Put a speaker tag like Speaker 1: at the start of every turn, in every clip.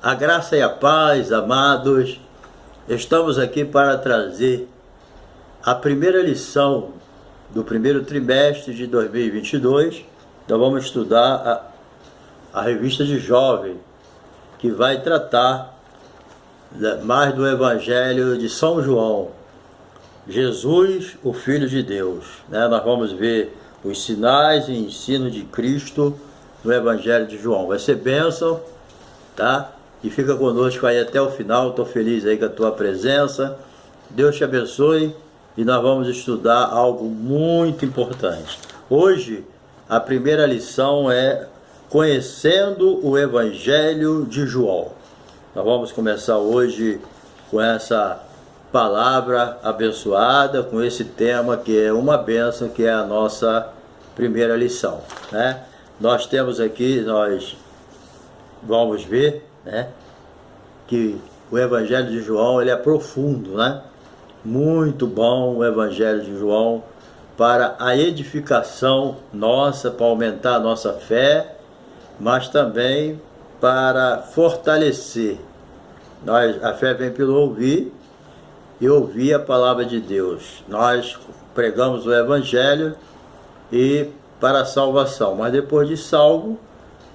Speaker 1: A graça e a paz, amados. Estamos aqui para trazer a primeira lição do primeiro trimestre de 2022. Então vamos estudar a revista de jovem, que vai tratar mais do Evangelho de São João, Jesus, o Filho de Deus. Nós vamos ver os sinais e ensino de Cristo no Evangelho de João. Vai ser bênção, tá? E fica conosco aí até o final. Estou feliz aí com a tua presença. Deus te abençoe. E nós vamos estudar algo muito importante. Hoje, a primeira lição é Conhecendo o Evangelho de João. Nós vamos começar hoje com essa palavra abençoada, com esse tema que é uma bênção, que é a nossa primeira lição, né? Nós temos aqui, nós vamos ver, né, que o Evangelho de João, ele é profundo, né? Muito bom o Evangelho de João para a edificação nossa, para aumentar a nossa fé, mas também para fortalecer. A fé vem pelo ouvir e ouvir a palavra de Deus. Nós pregamos o Evangelho e para a salvação, mas depois de salvo,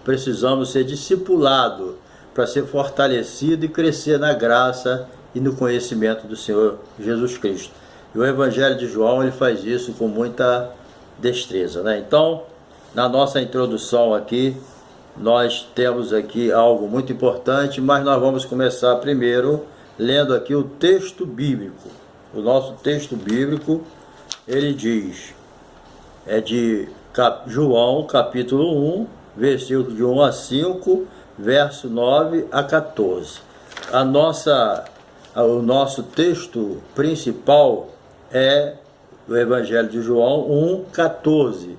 Speaker 1: precisamos ser discipulados para ser fortalecido e crescer na graça e no conhecimento do Senhor Jesus Cristo. E o Evangelho de João, ele faz isso com muita destreza, né? Então, na nossa introdução aqui, nós temos aqui algo muito importante, mas nós vamos começar primeiro lendo aqui o texto bíblico. O nosso texto bíblico, ele diz, é de João, capítulo 1, versículo de 1 a 5, verso 9 a 14. O nosso texto principal é o Evangelho de João 1,14.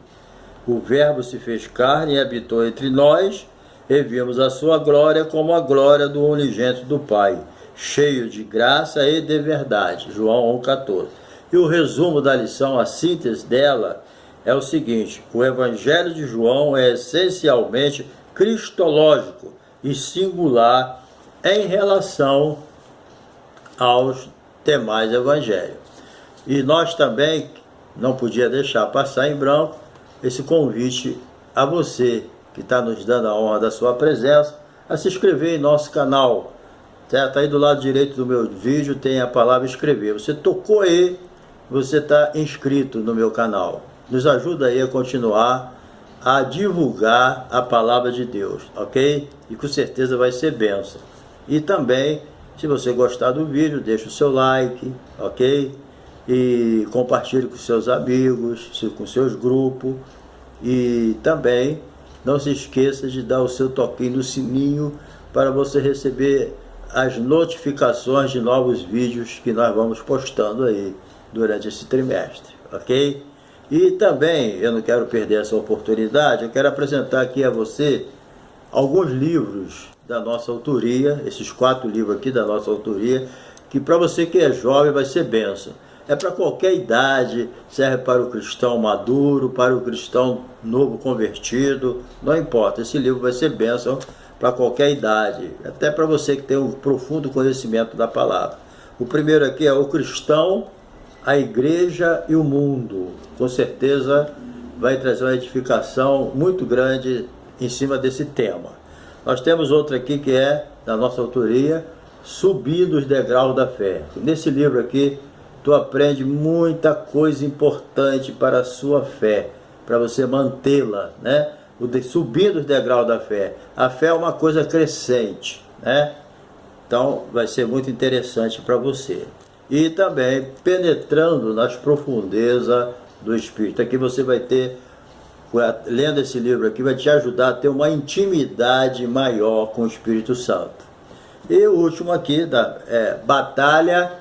Speaker 1: O Verbo se fez carne e habitou entre nós, e vimos a sua glória como a glória do unigênito do Pai, cheio de graça e de verdade. João 1,14. E o resumo da lição, a síntese dela, é o seguinte: o Evangelho de João é essencialmente cristológico e singular em relação aos demais evangelhos. E nós também não podia deixar passar em branco esse convite a você que está nos dando a honra da sua presença, a se inscrever em nosso canal, certo? Aí do lado direito do meu vídeo tem a palavra inscrever. Você tocou aí, você está inscrito no meu canal. Nos ajuda aí a continuar a divulgar a palavra de Deus, ok? E com certeza vai ser bênção. E também, se você gostar do vídeo, deixa o seu like, ok? E compartilhe com seus amigos, com seus grupos. E também não se esqueça de dar o seu toquinho no sininho para você receber as notificações de novos vídeos que nós vamos postando aí durante esse trimestre, ok? E também, eu não quero perder essa oportunidade, eu quero apresentar aqui a você alguns livros da nossa autoria, esses 4 livros aqui da nossa autoria, que para você que é jovem vai ser bênção. É para qualquer idade, serve para o cristão maduro, para o cristão novo convertido, não importa, esse livro vai ser bênção para qualquer idade, até para você que tem um profundo conhecimento da palavra. O primeiro aqui é O Cristão, a Igreja e o Mundo. Com certeza vai trazer uma edificação muito grande em cima desse tema. Nós temos outro aqui que é, da nossa autoria, Subindo os Degraus da Fé. Nesse livro aqui, tu aprende muita coisa importante para a sua fé, para você mantê-la, né? Subindo os degraus da fé. A fé é uma coisa crescente, né? Então, vai ser muito interessante para você. E também, penetrando nas profundezas do Espírito. Aqui você vai ter, lendo esse livro aqui, vai te ajudar a ter uma intimidade maior com o Espírito Santo. E o último aqui, Batalha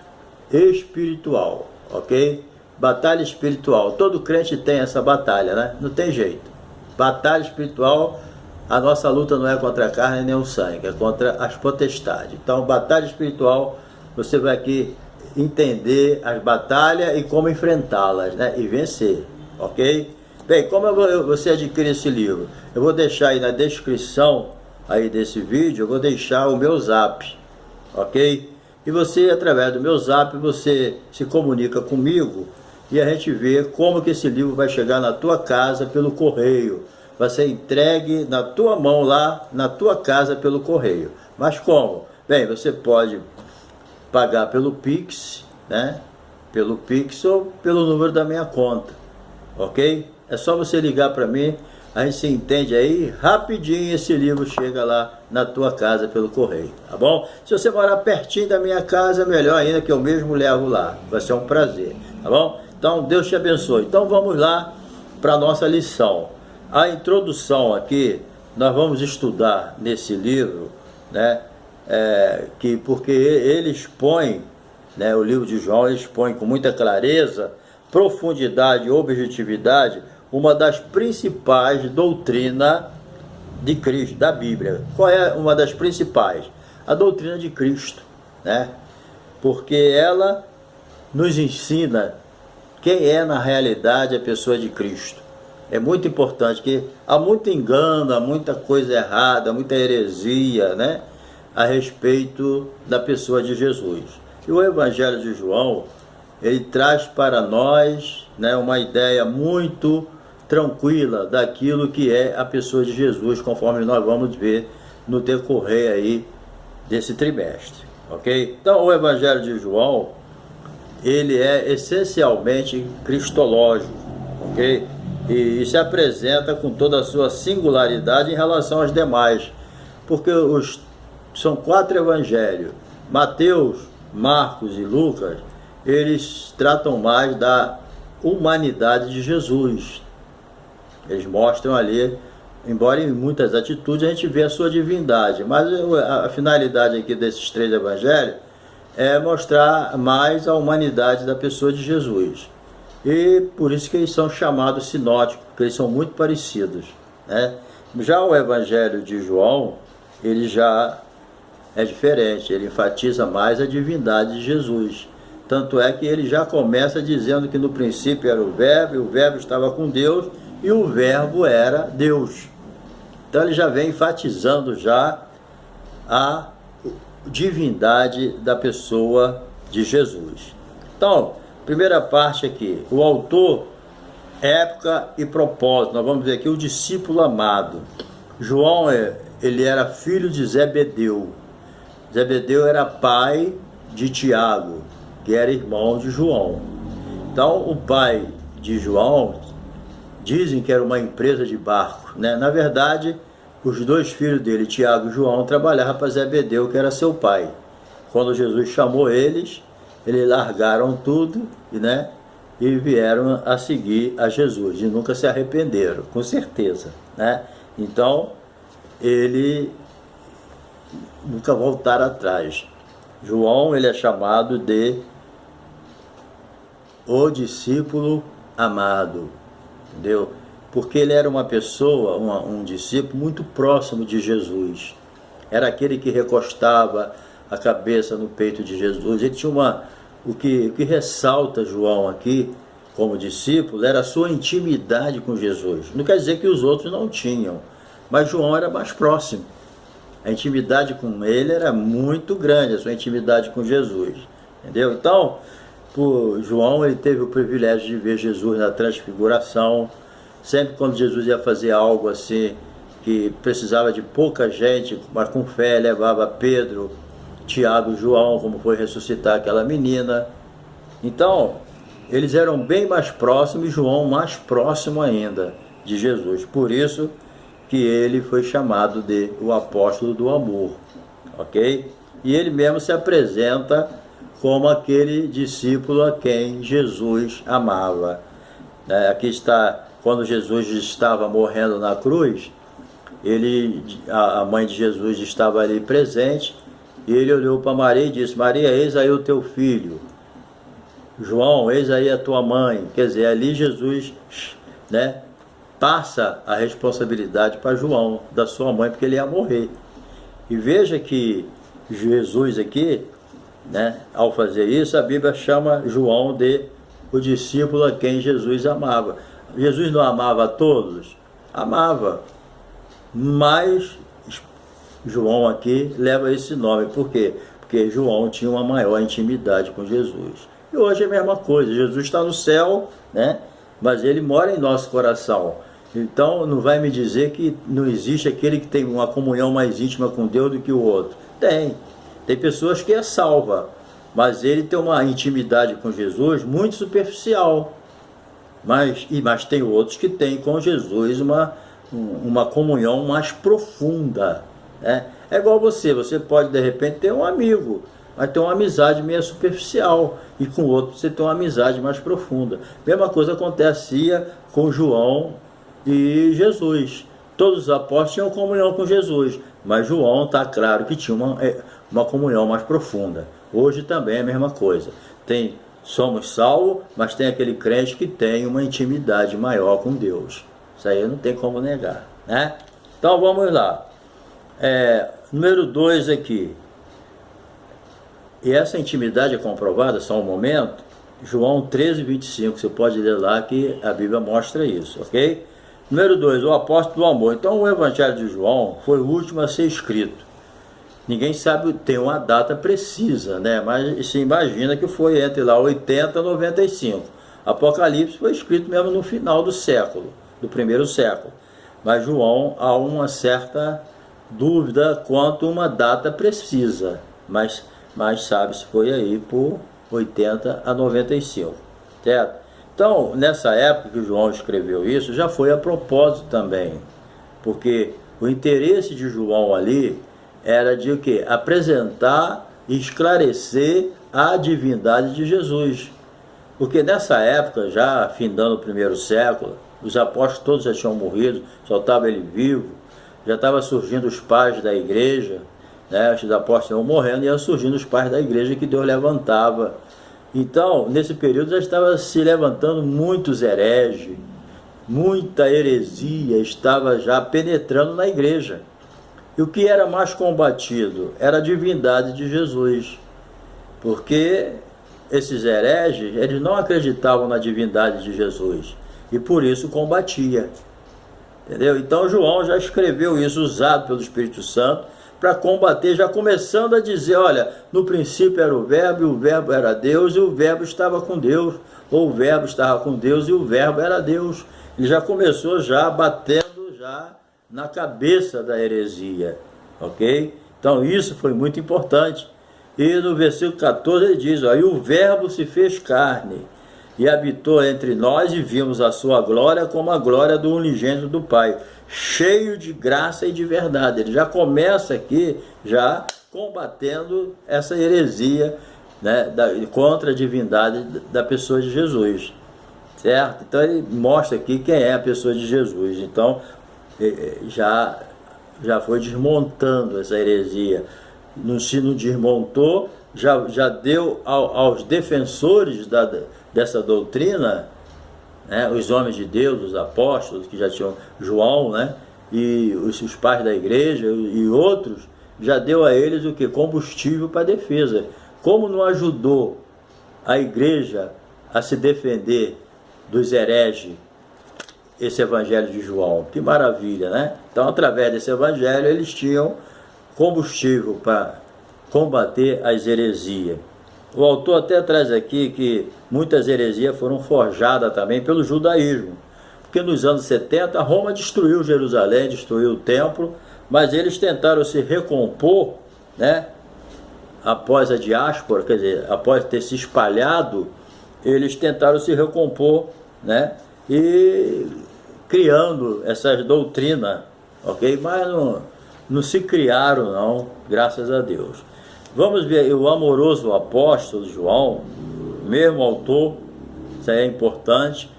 Speaker 1: Espiritual, ok? Batalha espiritual. Todo crente tem essa batalha, né? Não tem jeito. Batalha espiritual, a nossa luta não é contra a carne nem o sangue, é contra as potestades. Então, batalha espiritual, você vai aqui entender as batalhas e como enfrentá-las, né? E vencer, ok? Bem, como você adquire esse livro? Eu vou deixar aí na descrição aí desse vídeo, eu vou deixar o meu zap, ok? E você, através do meu zap, você se comunica comigo e a gente vê como que esse livro vai chegar na tua casa pelo correio. Vai ser entregue na tua mão lá, na tua casa pelo correio. Mas como? Bem, você pode pagar pelo Pix, né? Pelo Pix ou pelo número da minha conta, ok? É só você ligar para mim, a gente se entende aí, rapidinho esse livro chega lá na tua casa pelo correio, tá bom? Se você morar pertinho da minha casa, melhor ainda, que eu mesmo levo lá, vai ser um prazer, tá bom? Então, Deus te abençoe. Então, vamos lá para a nossa lição. A introdução aqui, nós vamos estudar nesse livro, né? Porque ele expõe, né, o livro de João, ele expõe com muita clareza, profundidade e objetividade uma das principais doutrinas de Cristo, da Bíblia. Qual é uma das principais? A doutrina de Cristo, né? Porque ela nos ensina quem é na realidade a pessoa de Cristo. É muito importante, que há muito engano, há muita coisa errada, muita heresia, né, a respeito da pessoa de Jesus. E o Evangelho de João, ele traz para nós, né, uma ideia muito tranquila daquilo que é a pessoa de Jesus, conforme nós vamos ver no decorrer aí desse trimestre, ok? Então, o Evangelho de João, ele é essencialmente cristológico, ok? E se apresenta com toda a sua singularidade em relação aos demais, porque são 4 evangelhos, Mateus, Marcos e Lucas, eles tratam mais da humanidade de Jesus. Eles mostram ali, embora em muitas atitudes a gente vê a sua divindade, mas a finalidade aqui desses 3 evangelhos é mostrar mais a humanidade da pessoa de Jesus. E por isso que eles são chamados sinóticos, porque eles são muito parecidos, né? Já o Evangelho de João, ele já é diferente, ele enfatiza mais a divindade de Jesus. Tanto é que ele já começa dizendo que no princípio era o Verbo, e o Verbo estava com Deus, e o Verbo era Deus. Então ele já vem enfatizando já a divindade da pessoa de Jesus. Então, primeira parte aqui, o autor, época e propósito. Nós vamos ver aqui o discípulo amado. João, ele era filho de Zebedeu. Zebedeu era pai de Tiago, que era irmão de João. Então, o pai de João, dizem que era uma empresa de barco, né? Na verdade, os 2 filhos dele, Tiago e João, trabalhavam para Zebedeu, que era seu pai. Quando Jesus chamou eles largaram tudo, né, e vieram a seguir a Jesus, e nunca se arrependeram, com certeza, né? Então, ele nunca voltaram atrás. João, ele é chamado de o discípulo amado, entendeu? Porque ele era uma pessoa, um discípulo muito próximo de Jesus. Era aquele que recostava a cabeça no peito de Jesus. Ele tinha o que ressalta João aqui, como discípulo, era a sua intimidade com Jesus. Não quer dizer que os outros não tinham, mas João era mais próximo. A intimidade com ele era muito grande, a sua intimidade com Jesus, entendeu? Então, João, ele teve o privilégio de ver Jesus na transfiguração. Sempre quando Jesus ia fazer algo assim, que precisava de pouca gente, mas com fé, levava Pedro, Tiago e João, como foi ressuscitar aquela menina. Então, eles eram bem mais próximos, e João mais próximo ainda de Jesus. Por isso que ele foi chamado de o apóstolo do amor, ok? E ele mesmo se apresenta como aquele discípulo a quem Jesus amava. Aqui está, quando Jesus estava morrendo na cruz, a mãe de Jesus estava ali presente, e ele olhou para Maria e disse: Maria, eis aí o teu filho. João, eis aí a tua mãe. Quer dizer, ali Jesus, né, passa a responsabilidade para João, da sua mãe, porque ele ia morrer. E veja que Jesus aqui, né, ao fazer isso, a Bíblia chama João de o discípulo a quem Jesus amava. Jesus não amava a todos? Amava, mas João aqui leva esse nome. Por quê? Porque João tinha uma maior intimidade com Jesus. E hoje é a mesma coisa. Jesus está no céu, né? Mas ele mora em nosso coração. Então não vai me dizer que não existe aquele que tem uma comunhão mais íntima com Deus do que o outro. Tem pessoas que é salva, mas ele tem uma intimidade com Jesus muito superficial. Mas tem outros que têm com Jesus uma comunhão mais profunda, né? É igual você pode de repente ter um amigo, mas ter uma amizade meio superficial, e com outro você tem uma amizade mais profunda. Mesma coisa acontecia com João e Jesus. Todos os apóstolos tinham comunhão com Jesus, mas João está claro que tinha uma comunhão mais profunda. Hoje também é a mesma coisa. Somos salvos, mas tem aquele crente que tem uma intimidade maior com Deus. Isso aí não tem como negar, né? Então vamos lá. Número 2 aqui. E essa intimidade é comprovada, só um momento. João 13, 25, você pode ler lá que a Bíblia mostra isso, ok? Número 2, o apóstolo do amor. Então o Evangelho de João foi o último a ser escrito. Ninguém sabe, tem uma data precisa, né? Mas se imagina que foi entre lá 80 e 95. Apocalipse foi escrito mesmo no final do século, do primeiro século. Mas João há uma certa dúvida quanto a uma data precisa. Mas sabe-se foi aí por 80 a 95, certo? Então, nessa época que João escreveu isso, já foi a propósito também. Porque o interesse de João ali era de o quê? Apresentar e esclarecer a divindade de Jesus. Porque nessa época, já findando o primeiro século, os apóstolos todos já tinham morrido, só estava ele vivo, já estava surgindo os pais da igreja, né? Os apóstolos iam morrendo e iam surgindo os pais da igreja que Deus levantava. Então, nesse período já estava se levantando muitos hereges, muita heresia estava já penetrando na igreja. E o que era mais combatido era a divindade de Jesus, porque esses hereges, eles não acreditavam na divindade de Jesus, e por isso combatia, entendeu? Então João já escreveu isso, usado pelo Espírito Santo, para combater, já começando a dizer, olha, no princípio era o Verbo, e o Verbo era Deus, e o Verbo estava com Deus, ou o Verbo estava com Deus, e o Verbo era Deus. Ele já começou já batendo já na cabeça da heresia, ok? Então isso foi muito importante. E no versículo 14 ele diz, ó, e o Verbo se fez carne, e habitou entre nós, e vimos a sua glória como a glória do unigênito do Pai, cheio de graça e de verdade. Ele já começa aqui, já combatendo essa heresia, né, contra a divindade da pessoa de Jesus, certo? Então ele mostra aqui quem é a pessoa de Jesus. Então já foi desmontando essa heresia. Se não desmontou, já deu aos defensores dessa doutrina, né, os homens de Deus, os apóstolos, que já tinham João, né, e os pais da igreja e outros, já deu a eles o que? Combustível para a defesa. Como não ajudou a igreja a se defender dos hereges esse evangelho de João? Que maravilha, né? Então, através desse evangelho, eles tinham combustível para combater as heresias. O autor até traz aqui que muitas heresias foram forjadas também pelo judaísmo, porque nos anos 70 Roma destruiu Jerusalém, destruiu o templo, mas eles tentaram se recompor, né? Após a diáspora, quer dizer, após ter se espalhado, eles tentaram se recompor, né? E criando essas doutrinas, ok? Mas não se criaram não, graças a Deus. Vamos ver o amoroso apóstolo João, mesmo autor, isso aí é importante.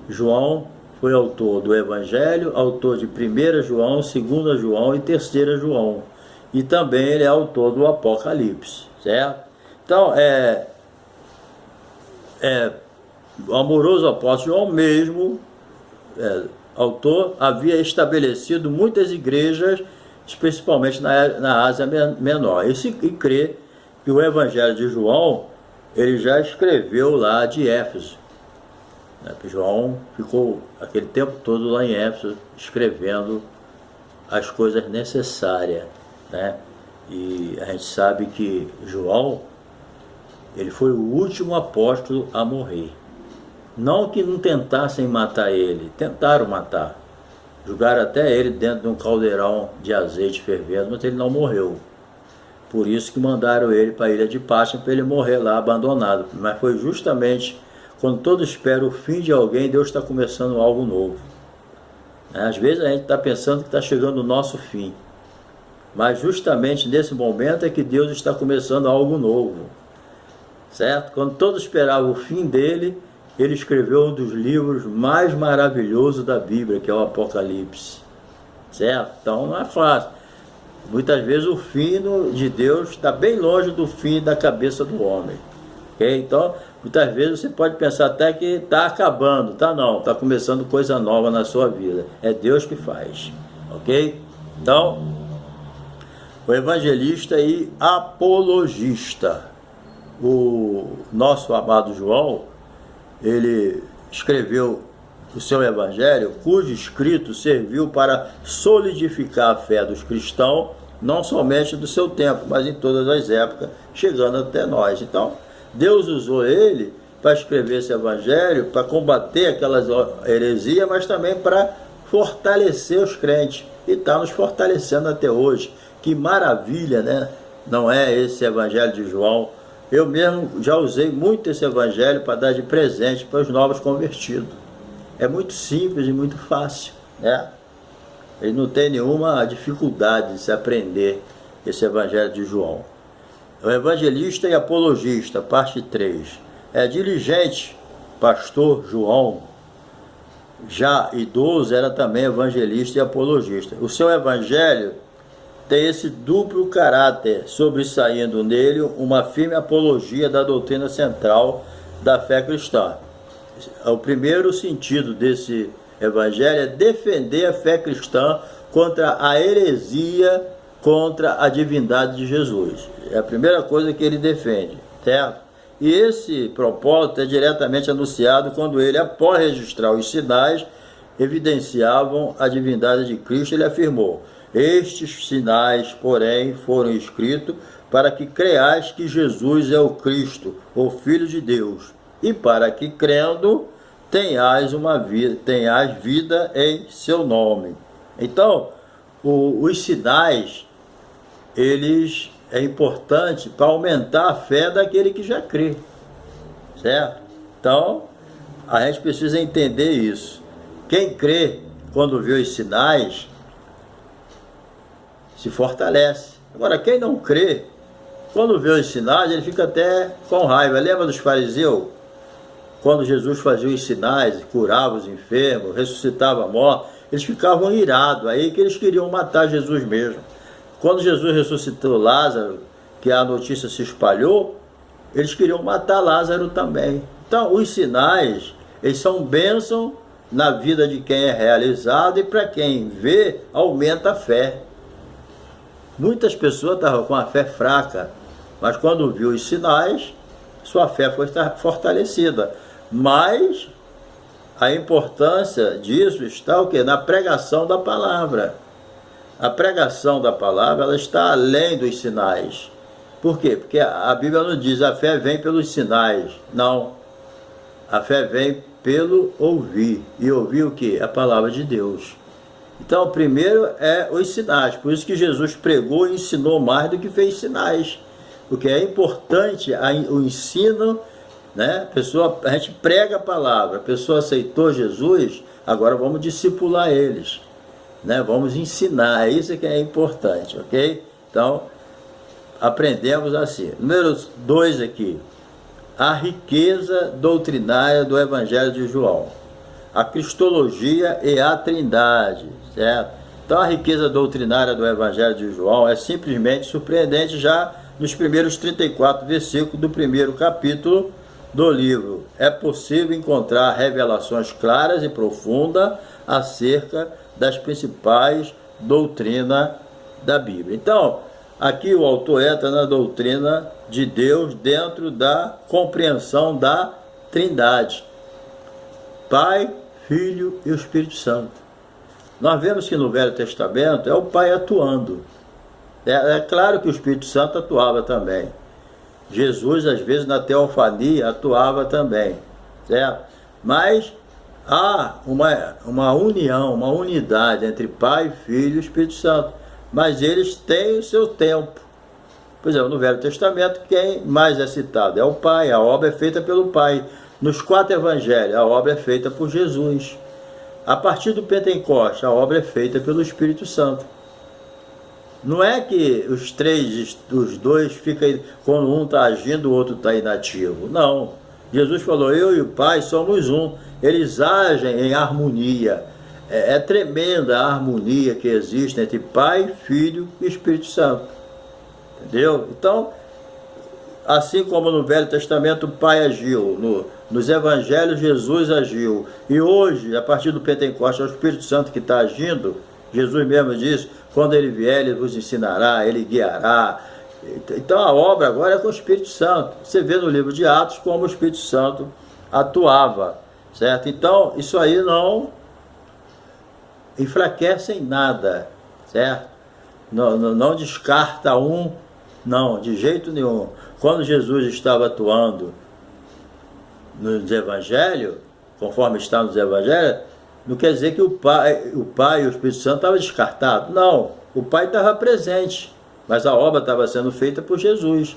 Speaker 1: João foi autor do Evangelho, autor de 1 João, 2 João e 3 João. E também ele é autor do Apocalipse, certo? Então, o amoroso apóstolo João mesmo, autor, havia estabelecido muitas igrejas, principalmente na Ásia Menor. E crê que o Evangelho de João, ele já escreveu lá de Éfeso. João ficou aquele tempo todo lá em Éfeso, escrevendo as coisas necessárias, né? E a gente sabe que João, ele foi o último apóstolo a morrer. Não que não tentassem matar ele, tentaram matar. Jogaram até ele dentro de um caldeirão de azeite fervendo, mas ele não morreu. Por isso que mandaram ele para a ilha de Páscoa, para ele morrer lá abandonado. Mas foi justamente quando todos esperam o fim de alguém, Deus está começando algo novo. Às vezes a gente está pensando que está chegando o nosso fim. Mas justamente nesse momento é que Deus está começando algo novo. Certo? Quando todos esperavam o fim dele, ele escreveu um dos livros mais maravilhosos da Bíblia, que é o Apocalipse. Certo? Então não é fácil. Muitas vezes o fim de Deus está bem longe do fim da cabeça do homem. Okay? Então, muitas vezes você pode pensar até que está acabando. Tá não, está começando coisa nova na sua vida. É Deus que faz. Ok? Então, o evangelista e apologista. O nosso amado João, ele escreveu o seu evangelho, cujo escrito serviu para solidificar a fé dos cristãos, não somente do seu tempo, mas em todas as épocas, chegando até nós. Então, Deus usou ele para escrever esse evangelho, para combater aquelas heresias, mas também para fortalecer os crentes, e está nos fortalecendo até hoje. Que maravilha, né? Não é esse evangelho de João? Eu mesmo já usei muito esse evangelho para dar de presente para os novos convertidos. É muito simples e muito fácil, né? Ele não tem nenhuma dificuldade de se aprender esse evangelho de João. O evangelista e apologista, parte 3. É diligente, pastor João, já idoso, era também evangelista e apologista. O seu evangelho tem esse duplo caráter, sobressaindo nele uma firme apologia da doutrina central da fé cristã. O primeiro sentido desse evangelho é defender a fé cristã contra a heresia, contra a divindade de Jesus. É a primeira coisa que ele defende, certo? E esse propósito é diretamente anunciado quando ele, após registrar os sinais, evidenciavam a divindade de Cristo. Ele afirmou: estes sinais, porém, foram escritos para que creais que Jesus é o Cristo, o Filho de Deus, e para que, crendo, tenhais vida em seu nome. Então, os sinais, eles é importante para aumentar a fé daquele que já crê, certo? Então, a gente precisa entender isso. Quem crê, quando vê os sinais, se fortalece. Agora, quem não crê, quando vê os sinais, ele fica até com raiva. Lembra dos fariseus? Quando Jesus fazia os sinais, curava os enfermos, ressuscitava a morte, eles ficavam irados, aí que eles queriam matar Jesus mesmo. Quando Jesus ressuscitou Lázaro, que a notícia se espalhou, eles queriam matar Lázaro também. Então, os sinais, eles são bênção na vida de quem é realizado, e para quem vê, aumenta a fé. Muitas pessoas estavam com a fé fraca, mas quando viu os sinais, sua fé foi fortalecida. Mas a importância disso está o quê? Na pregação da palavra. A pregação da palavra, ela está além dos sinais. Por quê? Porque a Bíblia não diz a fé vem pelos sinais. Não. A fé vem pelo ouvir. E ouvir o quê? A palavra de Deus. Então, o primeiro é os sinais. Por isso que Jesus pregou e ensinou mais do que fez sinais. Porque é importante o ensino, né? A gente prega a palavra, a pessoa aceitou Jesus, agora vamos discipular eles, né? Vamos ensinar, é isso que é importante, ok? Então, aprendemos assim. Número 2 aqui, a riqueza doutrinária do Evangelho de João. A cristologia e a trindade, certo? Então, a riqueza doutrinária do Evangelho de João é simplesmente surpreendente já nos primeiros 34 versículos do primeiro capítulo do livro. É possível encontrar revelações claras e profundas acerca das principais doutrinas da Bíblia. Então, aqui o autor entra na doutrina de Deus dentro da compreensão da trindade. Pai, Filho e o Espírito Santo. Nós vemos que no Velho Testamento é o Pai atuando, É claro que o Espírito Santo atuava também. Jesus, às vezes, na teofania, atuava também, certo? Mas há uma união, uma unidade entre Pai, Filho e Espírito Santo. Mas eles têm o seu tempo. Por exemplo, no Velho Testamento, quem mais é citado? É o Pai, a obra é feita pelo Pai. Nos 4 evangelhos, a obra é feita por Jesus. A partir do Pentecostes, a obra é feita pelo Espírito Santo. Não é que os dois ficam, quando um está agindo, o outro está inativo. Não. Jesus falou, eu e o Pai somos um. Eles agem em harmonia. É tremenda a harmonia que existe entre Pai, Filho e Espírito Santo. Entendeu? Então, assim como no Velho Testamento o Pai agiu, nos Evangelhos Jesus agiu, e hoje, a partir do Pentecostes, é o Espírito Santo que está agindo. Jesus mesmo disse, quando ele vier, ele vos ensinará, ele guiará. Então a obra agora é com o Espírito Santo. Você vê no livro de Atos como o Espírito Santo atuava, certo? Então isso aí não enfraquece em nada, certo? Não descarta um, não, de jeito nenhum. Quando Jesus estava atuando nos Evangelhos, conforme está nos Evangelhos, não quer dizer que o Pai e o Espírito Santo estavam descartados. Não, o Pai estava presente, mas a obra estava sendo feita por Jesus,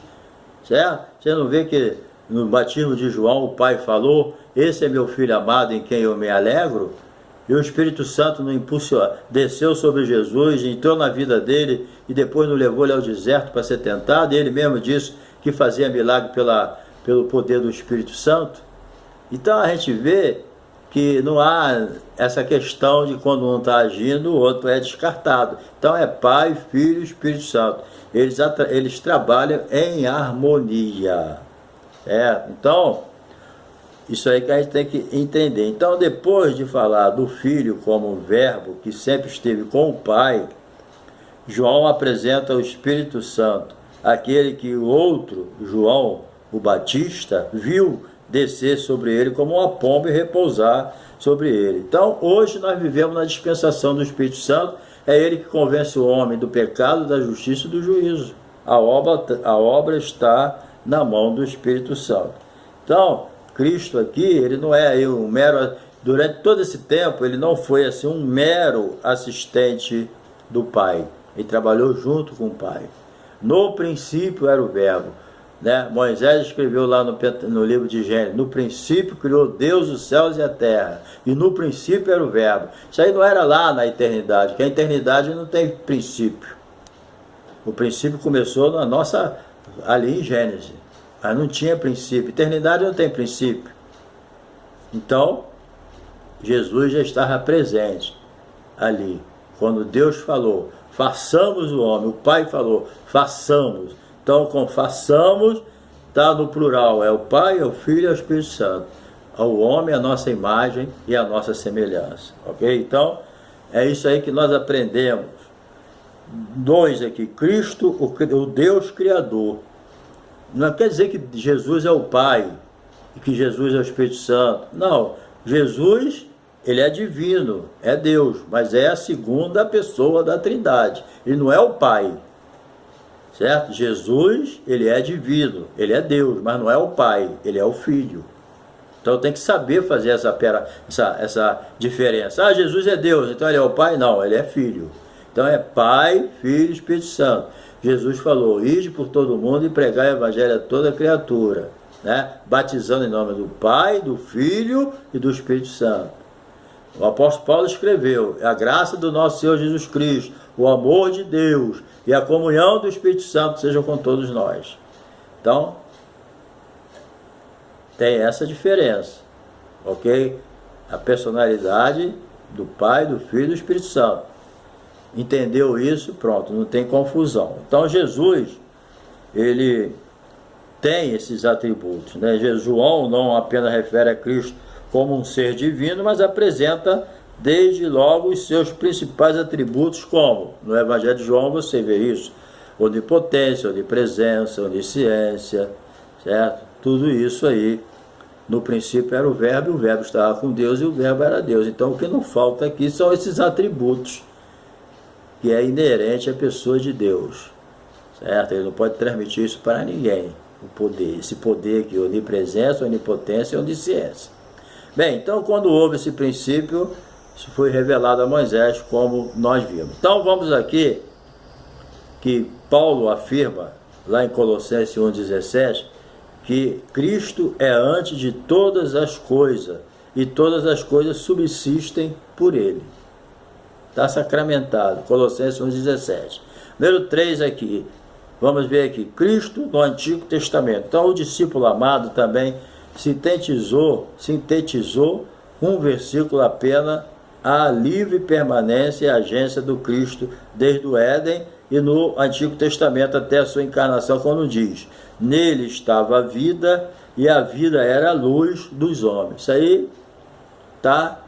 Speaker 1: certo? Você não vê que no batismo de João o Pai falou, esse é meu Filho amado em quem eu me alegro? E o Espírito Santo no impulso desceu sobre Jesus, entrou na vida dele e depois nos levou ele ao deserto para ser tentado. E ele mesmo disse que fazia milagre pelo poder do Espírito Santo. Então a gente vê que não há essa questão de quando um está agindo, o outro é descartado. Então é Pai, Filho e Espírito Santo. Eles trabalham em harmonia. Então, isso aí que a gente tem que entender. Então, depois de falar do Filho como verbo que sempre esteve com o Pai, João apresenta o Espírito Santo, aquele que o outro, João, o Batista, viu descer sobre ele como uma pomba e repousar sobre ele. Então, hoje nós vivemos na dispensação do Espírito Santo, é ele que convence o homem do pecado, da justiça e do juízo. A obra está na mão do Espírito Santo. Então, Cristo aqui, ele não é aí um mero... Durante todo esse tempo, ele não foi assim um mero assistente do Pai. Ele trabalhou junto com o Pai. No princípio era o verbo. Né? Moisés escreveu lá no livro de Gênesis, no princípio criou Deus os céus e a terra, e no princípio era o verbo. Isso aí não era lá na eternidade, porque a eternidade não tem princípio. O princípio começou ali em Gênesis, mas não tinha princípio. Eternidade não tem princípio. Então, Jesus já estava presente ali, quando Deus falou, façamos o homem, o Pai falou, façamos. Então, com façamos, está no plural, é o Pai, é o Filho e é o Espírito Santo. O homem é a nossa imagem e a nossa semelhança, ok? Então, é isso aí que nós aprendemos. 2 aqui, Cristo, o Deus Criador. Não quer dizer que Jesus é o Pai e que Jesus é o Espírito Santo. Não, Jesus, ele é divino, é Deus, mas é a segunda pessoa da Trindade. Ele não é o Pai. Certo? Jesus, ele é divino, ele é Deus, mas não é o Pai, ele é o Filho. Então tem que saber fazer essa diferença. Jesus é Deus, então ele é o Pai? Não, ele é Filho. Então é Pai, Filho e Espírito Santo. Jesus falou, ide por todo mundo e pregai o Evangelho a toda criatura, né? Batizando em nome do Pai, do Filho e do Espírito Santo. O apóstolo Paulo escreveu, a graça do nosso Senhor Jesus Cristo, o amor de Deus e a comunhão do Espírito Santo sejam com todos nós. Então, tem essa diferença, ok? A personalidade do Pai, do Filho e do Espírito Santo. Entendeu isso? Pronto, não tem confusão. Então, Jesus, ele tem esses atributos, né? João não apenas refere a Cristo como um ser divino, mas apresenta desde logo os seus principais atributos, como no Evangelho de João você vê isso, onipotência, onipresença, onisciência, certo? Tudo isso aí, no princípio era o verbo, e o verbo estava com Deus e o verbo era Deus. Então o que não falta aqui são esses atributos que é inerente à pessoa de Deus, certo? Ele não pode transmitir isso para ninguém, o poder, esse poder aqui, onipresença, onipotência e onisciência. Bem, então quando houve esse princípio, isso foi revelado a Moisés, como nós vimos. Então vamos aqui, que Paulo afirma, lá em Colossenses 1,17, que Cristo é antes de todas as coisas, e todas as coisas subsistem por Ele. Está sacramentado, Colossenses 1,17. Número 3 aqui, vamos ver aqui, Cristo no Antigo Testamento. Então o discípulo amado também sintetizou um versículo apenas, a livre permanência e agência do Cristo desde o Éden e no Antigo Testamento até a sua encarnação, quando diz, nele estava a vida e a vida era a luz dos homens. Isso aí está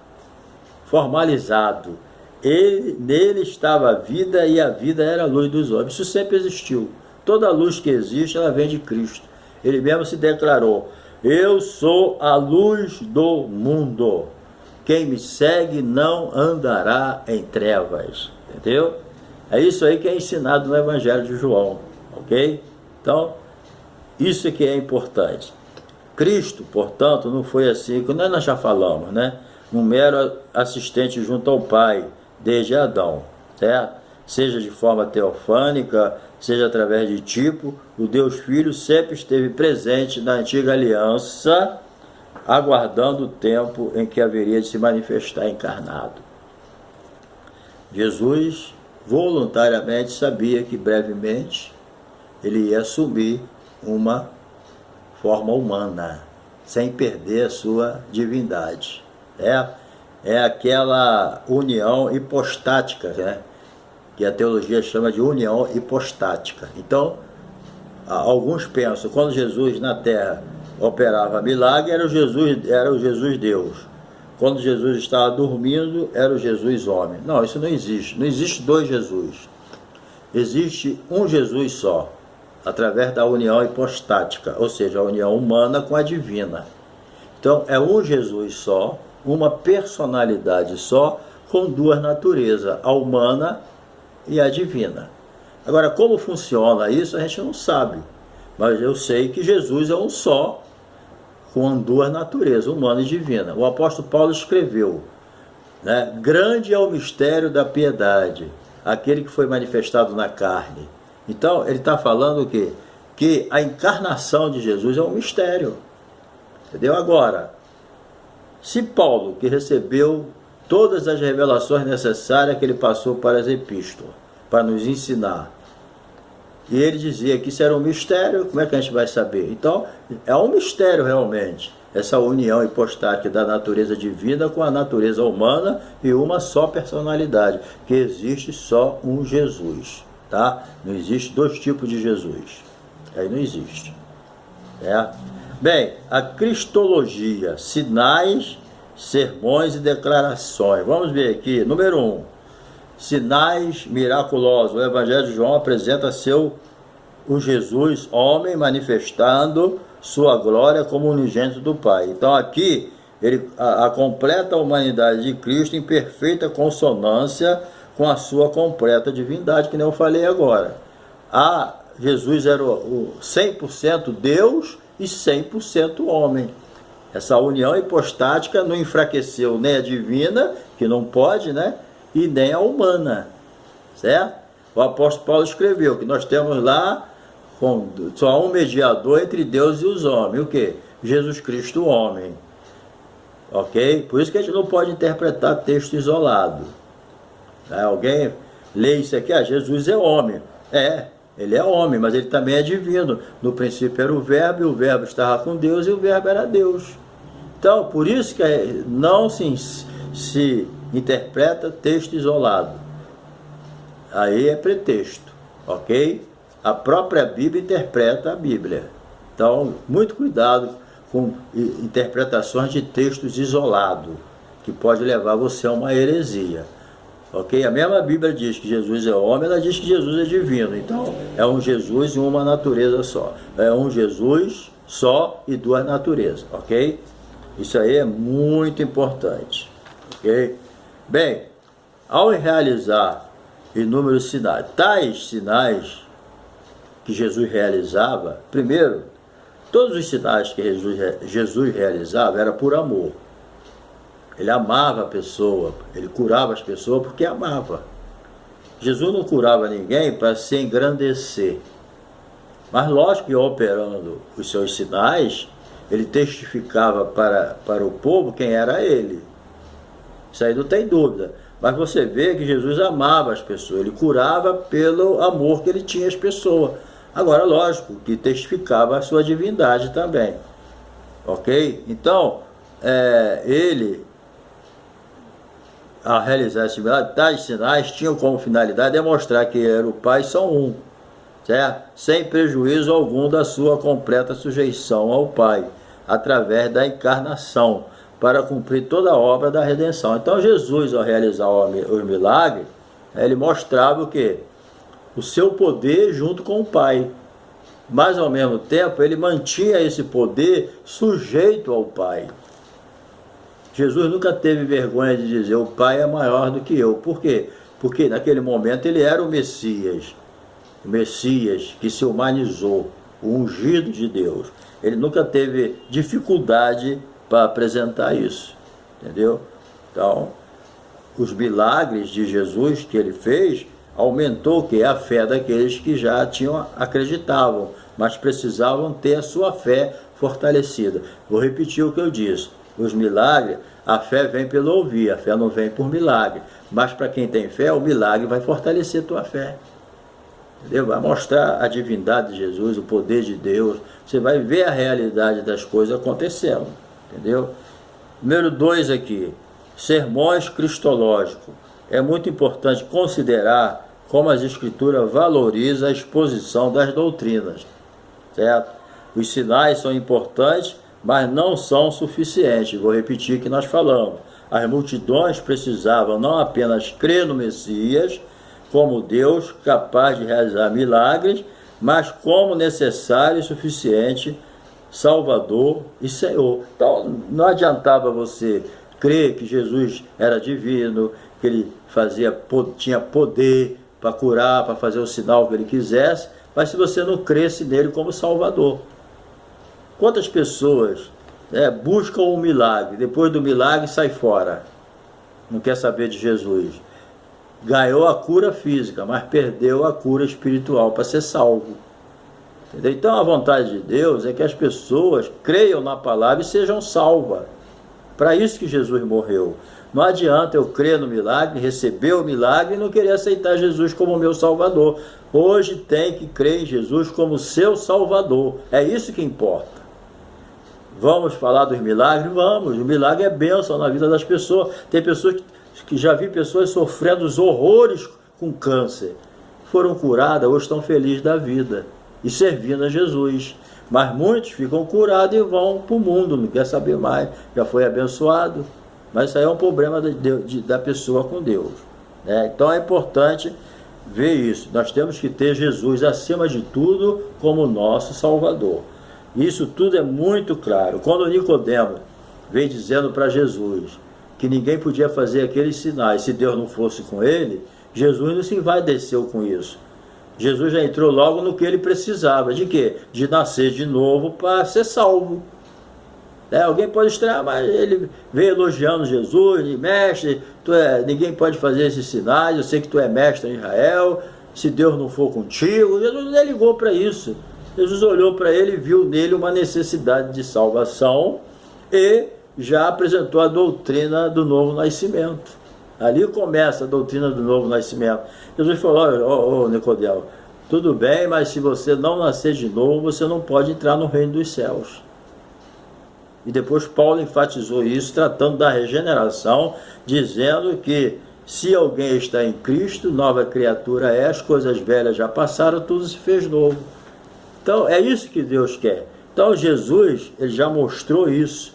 Speaker 1: formalizado. Nele estava a vida e a vida era a luz dos homens. Isso sempre existiu. Toda luz que existe, ela vem de Cristo. Ele mesmo se declarou, eu sou a luz do mundo. Quem me segue não andará em trevas. Entendeu? É isso aí que é ensinado no Evangelho de João. Ok? Então, isso que é importante. Cristo, portanto, não foi assim, como nós já falamos, né? Um mero assistente junto ao Pai, desde Adão, certo? Seja de forma teofânica, seja através de tipo, o Deus Filho sempre esteve presente na antiga aliança, aguardando o tempo em que haveria de se manifestar encarnado. Jesus voluntariamente sabia que brevemente ele ia assumir uma forma humana, sem perder a sua divindade. É aquela união hipostática, né? Que a teologia chama de união hipostática. Então, alguns pensam, quando Jesus na terra operava milagre, era o Jesus Deus. Quando Jesus estava dormindo, era o Jesus homem. Não, isso não existe. Não existe dois Jesus. Existe um Jesus só, através da união hipostática, ou seja, a união humana com a divina. Então, é um Jesus só, uma personalidade só, com duas naturezas, a humana e a divina. Agora, como funciona isso, a gente não sabe. Mas eu sei que Jesus é um só, com duas naturezas, humana e divina. O apóstolo Paulo escreveu, né? Grande é o mistério da piedade, aquele que foi manifestado na carne. Então, ele está falando o quê? Que a encarnação de Jesus é um mistério. Entendeu? Agora, se Paulo, que recebeu todas as revelações necessárias que ele passou para as epístolas, para nos ensinar, e ele dizia que isso era um mistério, como é que a gente vai saber? Então, é um mistério realmente, essa união hipostática da natureza divina com a natureza humana e uma só personalidade, que existe só um Jesus, tá? Não existe dois tipos de Jesus, aí não existe, certo? Bem, a cristologia, sinais, sermões e declarações. Vamos ver aqui, número 1. Sinais miraculosos. O Evangelho de João apresenta o Jesus, homem, manifestando sua glória como unigênito do Pai. Então aqui, a completa humanidade de Cristo em perfeita consonância com a sua completa divindade, que nem eu falei agora. Jesus era o 100% Deus e 100% homem. Essa união hipostática não enfraqueceu nem a divina, que não pode, né? E nem a humana, certo? O apóstolo Paulo escreveu que nós temos lá só um mediador entre Deus e os homens. O quê? Jesus Cristo, homem. Ok? Por isso que a gente não pode interpretar texto isolado. Alguém lê isso aqui, Jesus é homem. Ele é homem, mas ele também é divino. No princípio era o verbo, e o verbo estava com Deus, e o verbo era Deus. Então, por isso que não se interpreta texto isolado. Aí é pretexto, ok? A própria Bíblia interpreta a Bíblia. Então, muito cuidado com interpretações de textos isolados, que pode levar você a uma heresia. Ok? A mesma Bíblia diz que Jesus é homem, ela diz que Jesus é divino. Então, é um Jesus e uma natureza só. É um Jesus só e duas naturezas. Ok? Isso aí é muito importante. Ok? Bem, ao realizar inúmeros sinais, tais sinais que Jesus realizava, primeiro, todos os sinais que Jesus realizava era por amor. Ele amava a pessoa, ele curava as pessoas porque amava. Jesus não curava ninguém para se engrandecer. Mas lógico que operando os seus sinais, ele testificava para o povo quem era ele. Isso aí não tem dúvida. Mas você vê que Jesus amava as pessoas, ele curava pelo amor que ele tinha às pessoas. Agora, lógico, que testificava a sua divindade também. Ok? Então, ele, ao realizar esses milagres, tais sinais tinham como finalidade demonstrar que ele era o Pai são um, certo? Sem prejuízo algum da sua completa sujeição ao Pai, através da encarnação, para cumprir toda a obra da redenção. Então Jesus, ao realizar os milagres, ele mostrava o quê? O seu poder junto com o Pai. Mas ao mesmo tempo ele mantinha esse poder sujeito ao Pai. Jesus nunca teve vergonha de dizer o Pai é maior do que eu. Por quê? Porque naquele momento ele era o Messias que se humanizou, o ungido de Deus. Ele nunca teve dificuldade para apresentar isso, entendeu? Então, os milagres de Jesus que ele fez aumentou que a fé daqueles que já acreditavam, mas precisavam ter a sua fé fortalecida. Vou repetir o que eu disse. Os milagres, a fé vem pelo ouvir, a fé não vem por milagre. Mas para quem tem fé, o milagre vai fortalecer a tua fé. Entendeu? Vai mostrar a divindade de Jesus, o poder de Deus. Você vai ver a realidade das coisas acontecendo. Entendeu? Número 2 aqui, sermões cristológicos. É muito importante considerar como as Escrituras valorizam a exposição das doutrinas. Certo? Os sinais são importantes, mas não são suficientes. Vou repetir o que nós falamos. As multidões precisavam não apenas crer no Messias, como Deus capaz de realizar milagres, mas como necessário e suficiente Salvador e Senhor. Então, não adiantava você crer que Jesus era divino, que ele tinha poder para curar, para fazer o sinal que ele quisesse, mas se você não cresce nele como Salvador. Quantas pessoas buscam um milagre, depois do milagre sai fora, não quer saber de Jesus? Ganhou a cura física, mas perdeu a cura espiritual para ser salvo. Entendeu? Então a vontade de Deus é que as pessoas creiam na palavra e sejam salvas. Para isso que Jesus morreu. Não adianta eu crer no milagre, receber o milagre e não querer aceitar Jesus como meu Salvador. Hoje tem que crer em Jesus como seu Salvador. É isso que importa. Vamos falar dos milagres? Vamos. O milagre é bênção na vida das pessoas. Tem pessoas que já vi pessoas sofrendo os horrores com câncer. Foram curadas, hoje estão felizes da vida e servindo a Jesus. Mas muitos ficam curados e vão para o mundo, não quer saber mais, já foi abençoado. Mas isso aí é um problema da pessoa com Deus. Né? Então é importante ver isso. Nós temos que ter Jesus acima de tudo como nosso Salvador. Isso tudo é muito claro. Quando Nicodemo veio dizendo para Jesus que ninguém podia fazer aqueles sinais se Deus não fosse com ele, Jesus não se envaideceu com isso. Jesus já entrou logo no que ele precisava. De quê? De nascer de novo para ser salvo. Alguém pode estranhar, mas ele veio elogiando Jesus, de mestre, ninguém pode fazer esses sinais, eu sei que tu é mestre em Israel, se Deus não for contigo. Jesus nem ligou para isso. Jesus olhou para ele e viu nele uma necessidade de salvação e já apresentou a doutrina do novo nascimento. Ali começa a doutrina do novo nascimento. Jesus falou, Nicodemo, tudo bem, mas se você não nascer de novo, você não pode entrar no reino dos céus. E depois Paulo enfatizou isso, tratando da regeneração, dizendo que se alguém está em Cristo, nova criatura é, as coisas velhas já passaram, tudo se fez novo. Então é isso que Deus quer. Então Jesus, ele já mostrou isso.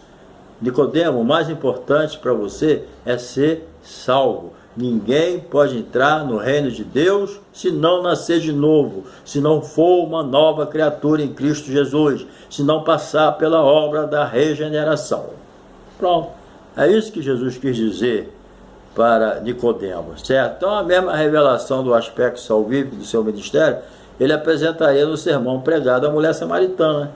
Speaker 1: Nicodemo, o mais importante para você é ser salvo. Ninguém pode entrar no reino de Deus se não nascer de novo, se não for uma nova criatura em Cristo Jesus, se não passar pela obra da regeneração. Pronto. É isso que Jesus quis dizer para Nicodemo, certo? Então a mesma revelação do aspecto salvífico do seu ministério ele apresentaria no sermão pregado à mulher samaritana.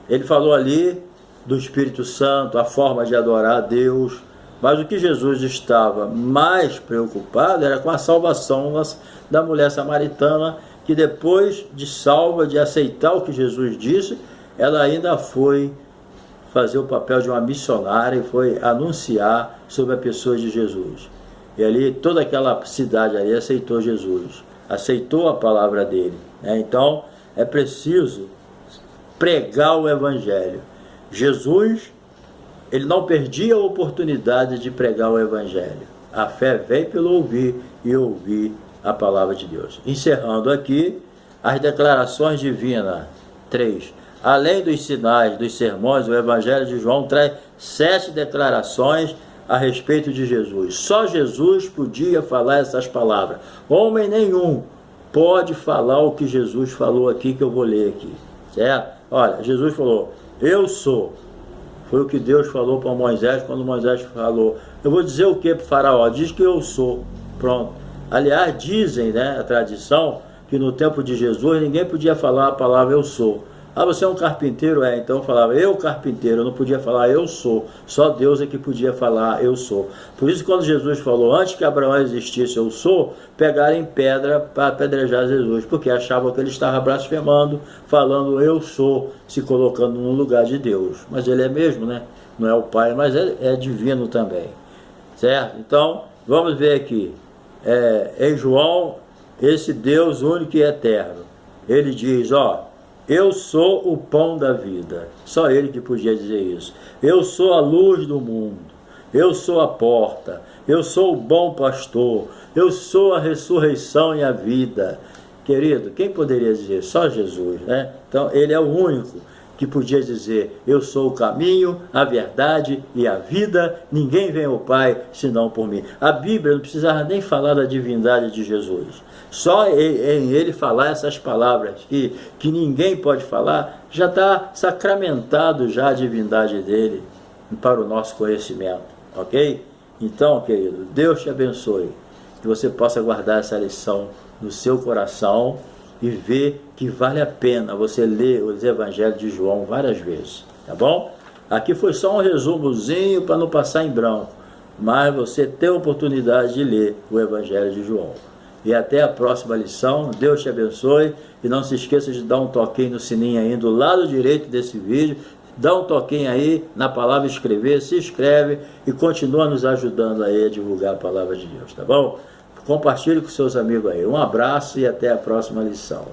Speaker 1: Ele falou ali do Espírito Santo, a forma de adorar a Deus, mas o que Jesus estava mais preocupado era com a salvação da mulher samaritana, que depois de salva, de aceitar o que Jesus disse, ela ainda foi fazer o papel de uma missionária e foi anunciar sobre a pessoa de Jesus. E ali toda aquela cidade ali aceitou Jesus, aceitou a palavra dele, né? Então é preciso pregar o Evangelho. Jesus, ele não perdia a oportunidade de pregar o Evangelho. A fé vem pelo ouvir e ouvir a palavra de Deus. Encerrando aqui as declarações divinas. 3. Além dos sinais, dos sermões, o Evangelho de João traz 7 declarações a respeito de Jesus. Só Jesus podia falar essas palavras. Homem nenhum pode falar o que Jesus falou aqui, que eu vou ler aqui. Certo? Olha, Jesus falou, eu sou. Foi o que Deus falou para Moisés, quando Moisés falou, eu vou dizer o que para o faraó? Diz que eu sou. Pronto. Aliás, dizem, né, a tradição, que no tempo de Jesus ninguém podia falar a palavra eu sou. Ah, você é um carpinteiro? É, então eu falava, eu carpinteiro, eu não podia falar eu sou, só Deus é que podia falar eu sou. Por isso quando Jesus falou, antes que Abraão existisse eu sou, pegaram em pedra para apedrejar Jesus, porque achavam que ele estava blasfemando, falando eu sou, se colocando no lugar de Deus. Mas ele é mesmo, né? Não é o Pai, mas é divino também. Certo? Então, vamos ver aqui. Em João, esse Deus único e eterno, ele diz, ó, eu sou o pão da vida. Só ele que podia dizer isso. Eu sou a luz do mundo. Eu sou a porta. Eu sou o bom pastor. Eu sou a ressurreição e a vida. Querido, quem poderia dizer? Só Jesus, né? Então, ele é o único que podia dizer, eu sou o caminho, a verdade e a vida. Ninguém vem ao Pai senão por mim. A Bíblia não precisava nem falar da divindade de Jesus. Só em ele falar essas palavras que ninguém pode falar, já está sacramentado já a divindade dele para o nosso conhecimento, ok? Então, querido, Deus te abençoe, que você possa guardar essa lição no seu coração e ver que vale a pena você ler os Evangelhos de João várias vezes, tá bom? Aqui foi só um resumozinho para não passar em branco, mas você tem a oportunidade de ler o Evangelho de João. E até a próxima lição. Deus te abençoe. E não se esqueça de dar um toquinho no sininho aí do lado direito desse vídeo. Dá um toquinho aí na palavra inscrever, se inscreve e continua nos ajudando aí a divulgar a palavra de Deus, tá bom? Compartilhe com seus amigos aí. Um abraço e até a próxima lição.